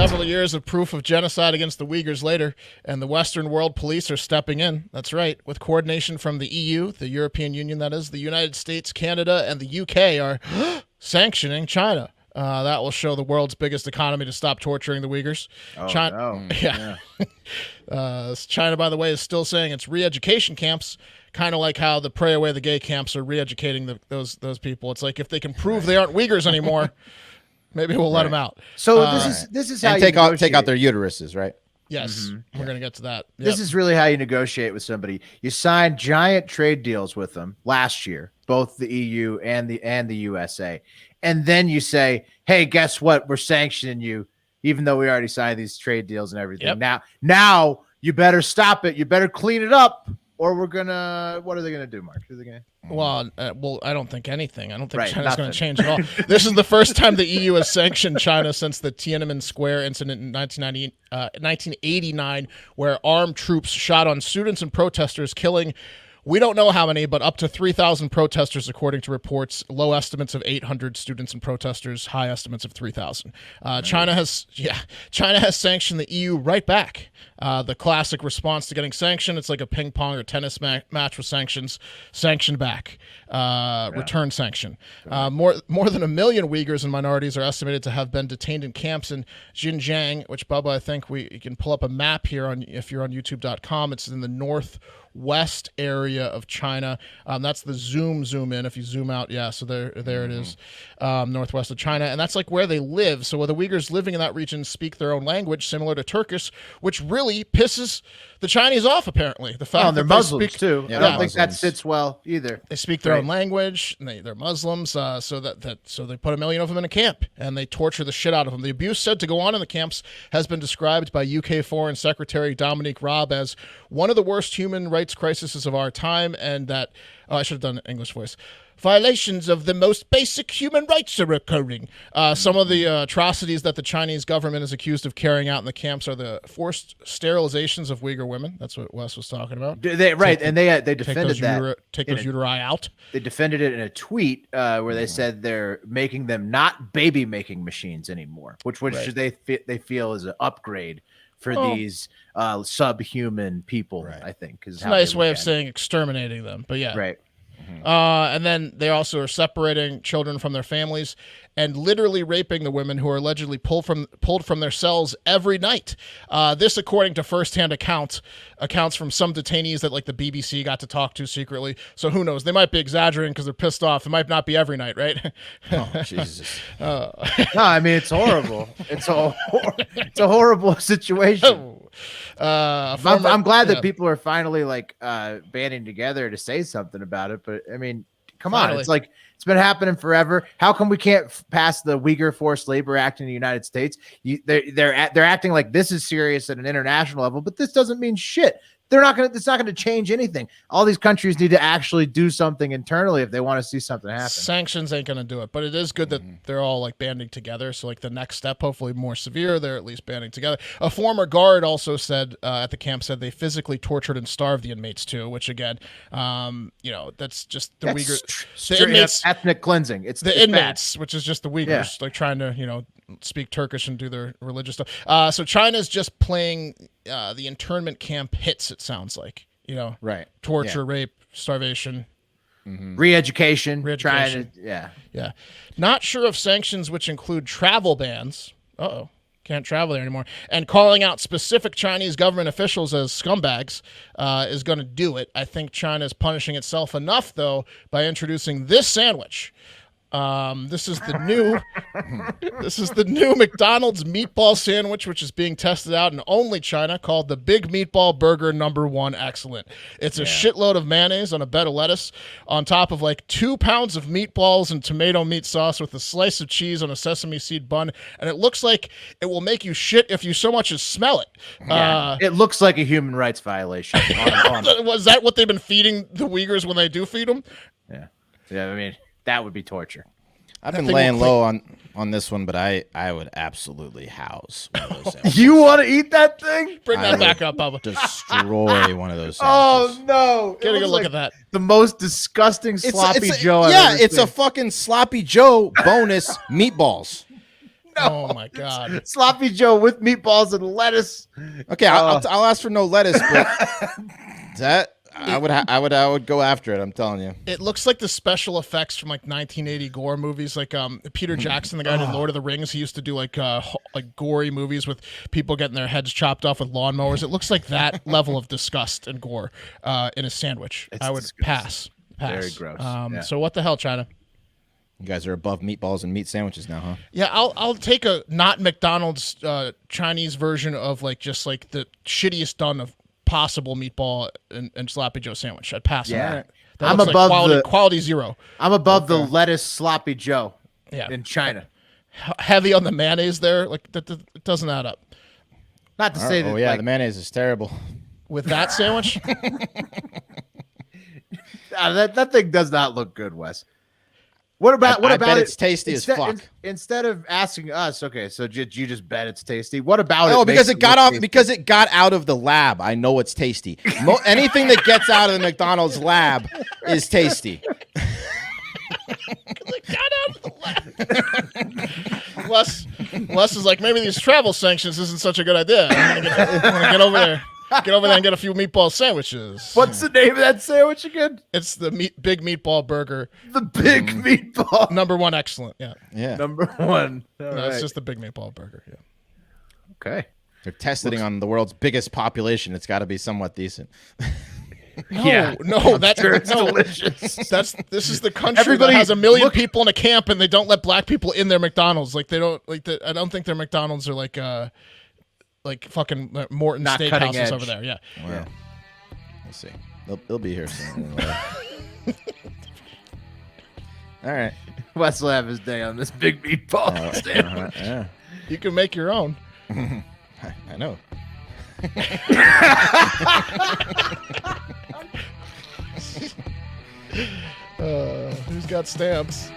Several years of proof of genocide against the Uyghurs later, and the Western world police are stepping in. That's right. With coordination from the EU, the European Union, that is, the United States, Canada, and the UK are sanctioning China. That will show the world's biggest economy to stop torturing the Uyghurs. Oh, China, no. Yeah. China, by the way, is still saying it's re-education camps, kind of like how the pray away the gay camps are re-educating those people. It's like if they can prove they aren't Uyghurs anymore, maybe we'll let them out. So this is how and you take out their uteruses, right? Yes, we're going to get to that. Yep. This is really how you negotiate with somebody. You signed giant trade deals with them last year, both the EU and the USA. And then you say, hey, guess what? We're sanctioning you, even though we already signed these trade deals and everything. Yep. Now you better stop it. You better clean it up, or we're gonna. What are they gonna do, Mark? Are they gonna? Well, I don't think anything. I don't think Right, China's going to change at all. This is the first time the EU has sanctioned China since the Tiananmen Square incident in 1989, where armed troops shot on students and protesters, killing, we don't know how many, but up to 3,000 protesters, according to reports. Low estimates of 800 students and protesters, high estimates of 3,000. China has sanctioned the EU right back. The classic response to getting sanctioned, it's like a ping pong or tennis match with sanctions. Sanction back. Return sanction. More than 1 million Uyghurs and minorities are estimated to have been detained in camps in Xinjiang, which, Bubba, I think you can pull up a map here if you're on youtube.com. It's in the northwest area of China. That's the zoom in. If you zoom out, so there it is, northwest of China, and that's like where they live. So the Uyghurs living in that region speak their own language, similar to Turkish, which really pisses the Chinese off. Apparently, the fact they're that Muslims too. Yeah, I don't Muslims. think that sits well either. They speak their own language, and they're Muslims. So they put 1 million of them in a camp, and they torture the shit out of them. The abuse said to go on in the camps has been described by UK Foreign Secretary Dominique Raab as one of the worst human rights crises of our time, and that I should have done an English voice. Violations of the most basic human rights are occurring. Some of the atrocities that the Chinese government is accused of carrying out in the camps are the forced sterilizations of Uyghur women. That's what Wes was talking about. They defended that. Take those uteri out. They defended it in a tweet where they said they're making them not baby making machines anymore, which they feel is an upgrade for these subhuman people. Right. I think it's a nice way of saying exterminating them. But yeah, right. And then they also are separating children from their families and literally raping the women who are allegedly pulled from their cells every night. This, according to firsthand accounts from some detainees that like the BBC got to talk to secretly. So who knows? They might be exaggerating because they're pissed off. It might not be every night, right? Oh, Jesus. No, I mean, it's horrible. It's a horrible situation. I'm glad that people are finally banding together to say something about it. But I mean, come on, it's like it's been happening forever. How come we can't pass the Uyghur Forced Labor Act in the United States? They're acting like this is serious at an international level, but this doesn't mean shit. It's not going to change anything. All these countries need to actually do something internally if they want to see something happen. Sanctions ain't going to do it, but it is good that they're all like banding together. So like the next step, hopefully more severe, they're at least banding together. A former guard also said at the camp they physically tortured and starved the inmates too, which again, that's just the Uyghurs. The inmates, ethnic cleansing. It's inmates, bad. Which is just the Uyghurs, like trying to, speak Turkish and do their religious stuff. So China's just playing the internment camp hits, it sounds like, right? Torture, rape, starvation, re-education. Trying to, yeah. Not sure if sanctions, which include travel bans, can't travel there anymore, and calling out specific Chinese government officials as scumbags is going to do it. I think China is punishing itself enough, though, by introducing this sandwich. This is the new McDonald's meatball sandwich, which is being tested out in only China, called the Big Meatball Burger #1 Excellent. It's a shitload of mayonnaise on a bed of lettuce on top of 2 pounds of meatballs and tomato meat sauce with a slice of cheese on a sesame seed bun, and it looks like it will make you shit if you so much as smell it. It looks like a human rights violation. Was that what they've been feeding the Uyghurs when they do feed them? Yeah, I mean, that would be torture. I've been laying low on this one, but I would absolutely house one of those sandwiches. You want to eat that thing? Bring that back up, Bubba. Destroy one of those sandwiches. Oh, no. Get a good look at that. The most disgusting sloppy Joe I've ever seen. A fucking sloppy Joe bonus meatballs. No. Oh my God. Sloppy Joe with meatballs and lettuce. Okay, I'll ask for no lettuce, but that I would go after it. I'm telling you. It looks like the special effects from like 1980 gore movies, like Peter Jackson, the guy who did Lord of the Rings. He used to do like gory movies with people getting their heads chopped off with lawnmowers. It looks like that level of disgust and gore in a sandwich. I would pass. Very gross. So what the hell, China? You guys are above meatballs and meat sandwiches now, huh? Yeah, I'll take a not McDonald's Chinese version of like just like the shittiest done of possible meatball and Sloppy Joe sandwich. I'd pass on that. I'm looks above like quality zero. I'm above the lettuce Sloppy Joe in China. Heavy on the mayonnaise there. Like that it doesn't add up. Not to say that. Oh yeah, the mayonnaise is terrible. With that sandwich? That thing does not look good, Wes. What about I bet it's tasty as fuck. Instead of asking us, okay, so you just bet it's tasty. What about it? Oh, because it got out of the lab. I know it's tasty. Anything that gets out of the McDonald's lab is tasty. It got out of the lab. Les is like, maybe these travel sanctions isn't such a good idea. I'm gonna get over there. Get over there and get a few meatball sandwiches. What's the name of that sandwich again? It's the big meatball burger. The big meatball. #1 excellent. Yeah. #1. It's just the big meatball burger. Yeah. Okay. They're testing on the world's biggest population. It's got to be somewhat decent. That's delicious. This is the country that has 1 million people in a camp and they don't let black people in their McDonald's. Like they don't I don't think their McDonald's are like fucking Morton Steakhouses over there. Yeah. Wow. We'll see. They'll be here soon. All right. Wes will have his day on this big meatball sandwich. Yeah. You can make your own. I know. Who's got stamps?